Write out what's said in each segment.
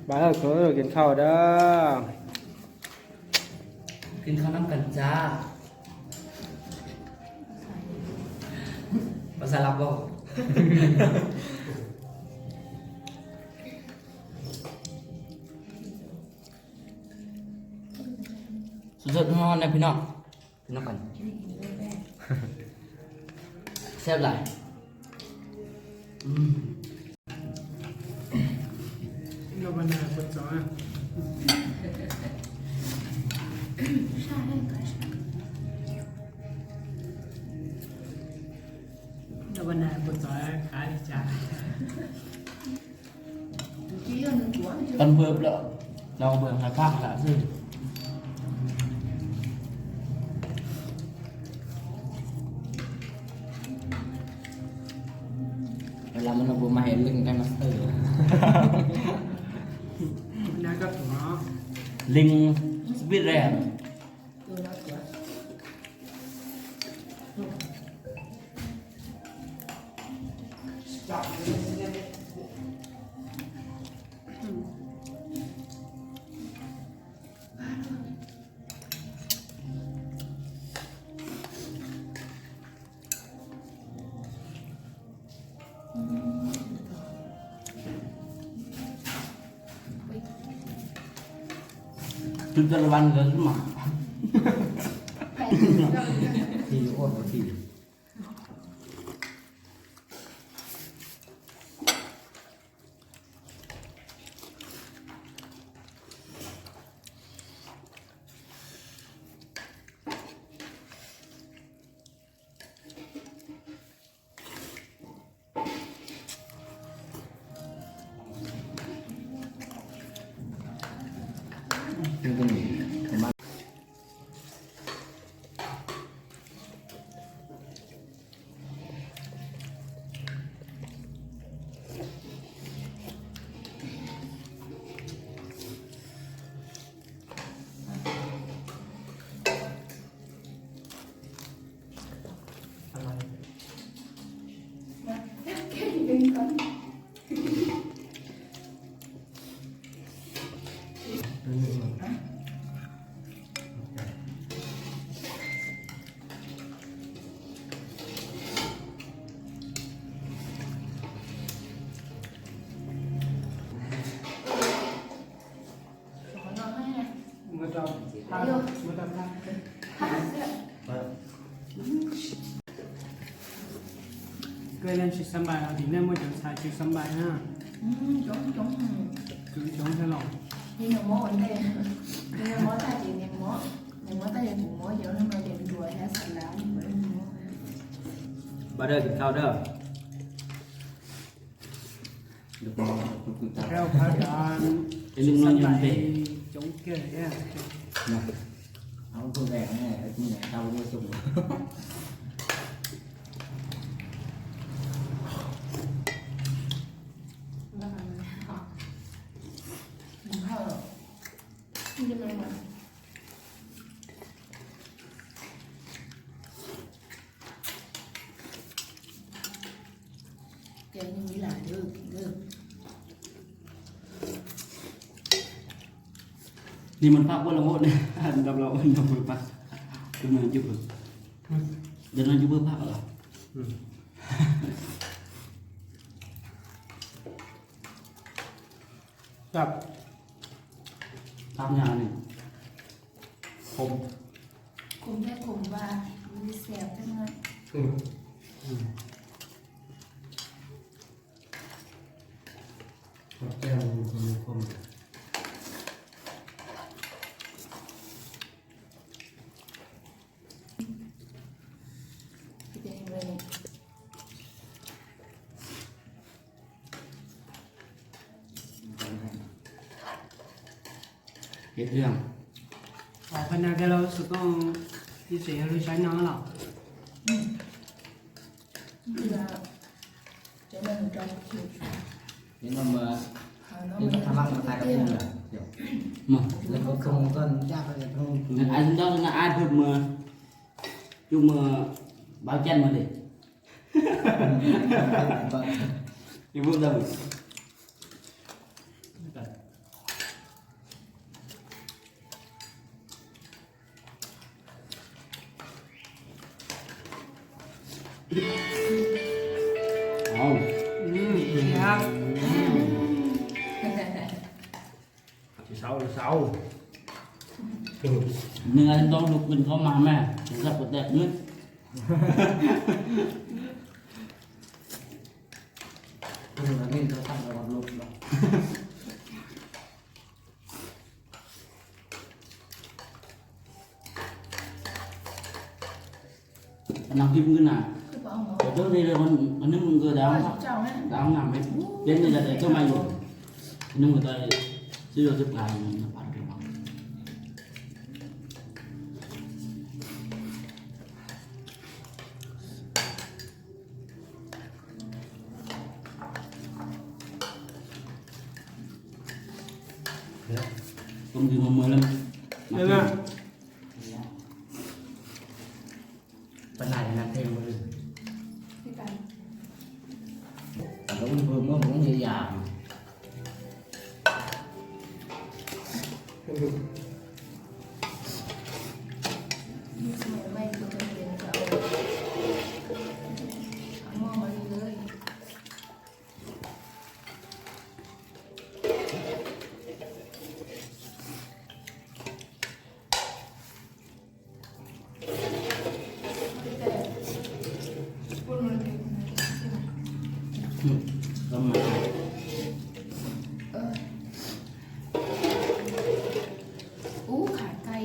บ้าเออกินข้าวเด้อกินข้าวน้ำกันจ้าภาษาลาวบ่สุดๆนอนนะพี่น้องกินน้ำกันแซ่บหลายเราบรรณาคนสอนเราบรรณาคนสอนขายจ้าตอนเบิ่มแล้วเราเบิ่มหาภาพหาซึ่งเวลามันเอามาเห็นลึงได้มาสเตอร์น่าก็หัวลิงสปิริตจุดระวันเลยขึ้นมาทีโอ้โหทีถึงตรงนี้เห็นไหมมือดำมือดำก็เล่นชิสบายดีเนี่ยมันจะใช้ชิสบายนะgiống thế nào nhưng mà món ở đây nhưng mà món ta chỉ những món ta chỉ cùng món giống nhưng mà điểm đùa hay sạch lá nhưng mà món มาเด้อกินข้าวเด้อ theo phá đàn sân bãi chống kia nhé เอาตัวแรกแน่ที่ไหนเตาด้วยสุ่ม nhưng mà chơi như nghĩ là được นี่มันพักว่าละโมดเนี่ยดำเราเอิ้นดำมือพักคือมันจุบเดินนั่งจุบพักเหรอ กับ ทำงานนี่ผม cùng cái cùng và đi xẹp thế thôi แก้วมีความ thì cái người này เฮ็ดเรื่อง ở bên này cái lâu sự có chia sẻ với trái nó là bây giờ cho nên trong kiểu เห็นว่าเมื่อ nó เห็นว่าทำรังมาตายกับผมเลยเดี๋ยวมาแล้วก็คงต้นยากเลยคงอันนั้นนะอายเพิ่มเมื่อจุ่มเมื่อบ้าแก่นมาดิยังพูดได้ เอา นี่ครับ chỉ sáu là sáu เนื้อต้องลุกขึ้นเข้ามาแม่ถึงกับกระแตกนึก là nên cho thằng là lục rồi นำพิมพ์ขึ้นน่ะ คือบอกหมอ แต่trước đây là con nước mừng cơ đáo เจ้าแม่ đáo nằm ấy đến đây là để cho mày rồi nhưng người ta chưa được giúp lại nó bắt được bằng công ty 15 được ạ. bên này là thêm rồi พี่กัน nó cũng vừa cũng như già มีสมัยไม่ตัวเป็นเรียนจะเอาหม้อมาเลยพูดมันเป็น ก็มา อู้ขาไก่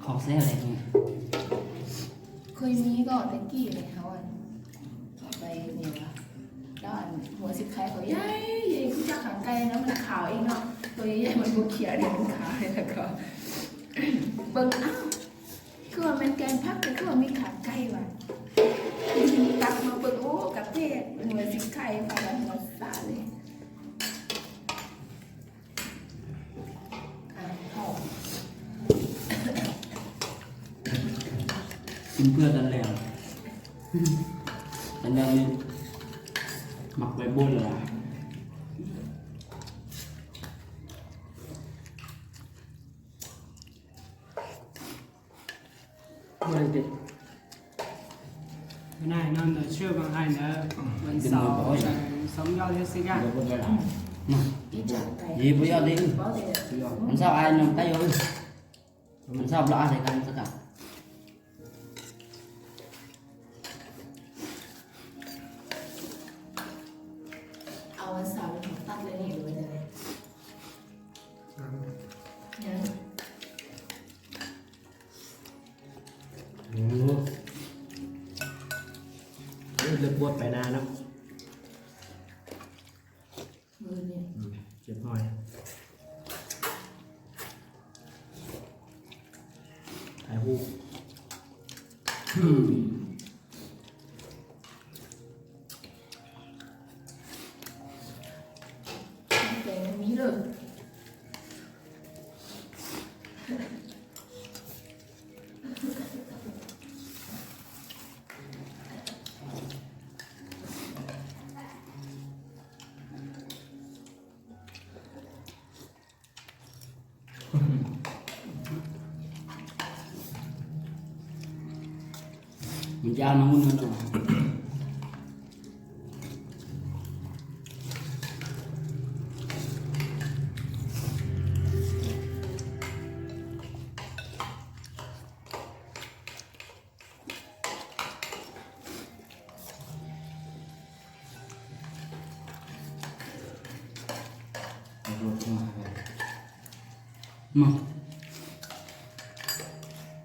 ขอแซ่อะไรเนี่ย เคยมีก็ตะกี้เลยเขาอ่ะเอาไปเนี่ยวะแล้วอันหัวสิบไข่เขาใหญ่ใหญ่คือจะขาไก่นะมันขาวเองเนาะตัวใหญ่ๆมันบุกเขียเดี๋ยวมันขาวเลยแล้วก็เบิ่งอ้าวคือว่ามันแกงพักแต่คือว่ามีขาไก่ว่ะตักมาเบิ่งโอ้กับเทศหัวสิบไข่ปลาหัวสาเลยเข้า กินเพื่อกันแล้วกันแล้วนี่หมักไว้บนเลย bên thì Cái này nó là chưa bằng hai nữa. Mình sợ sống nhau theo xí gà. Được bột rồi đó. อีจ่าไก่ Gì bây giờ đi. บ่ได้ Làm sao ai nằm tay ơi. Làm sao lọ thì cần tất cả. เอาวันเสาร์ของตัดเลยนี่เลยเนี่ย lực buộc phải na lắm มือเนี่ย chụp hồi thái hu แต่มันมีเลย Mình giao nó muốn hơn đâu. Mà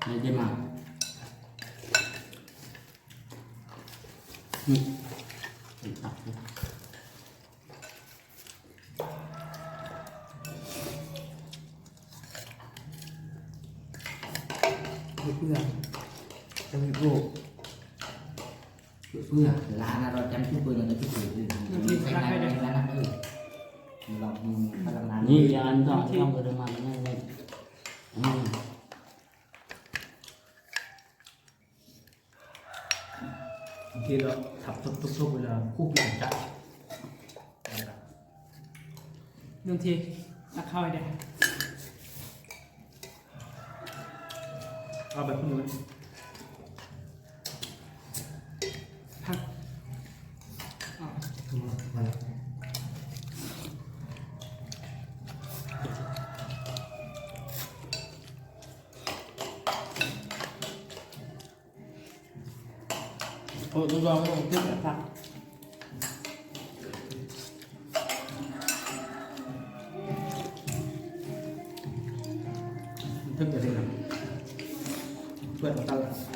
đây đây màตัด cái พื่อtrong cái bộ เพื่อร้านเราจำชื่อปืนเราจะชื่อปืนมีใครในร้านนั้นเออเราพลังงานนี่ยานต้องเกิดมาเนี่ยเลย khi đó thập thập thập thập là khúc cảnh chạy Nhưng thì đặt hơi đây. à bật luôn โอ้ตัวรองก็ตึ๊บแบบพักทึกจะได้นะเพื่อนมาตั้ง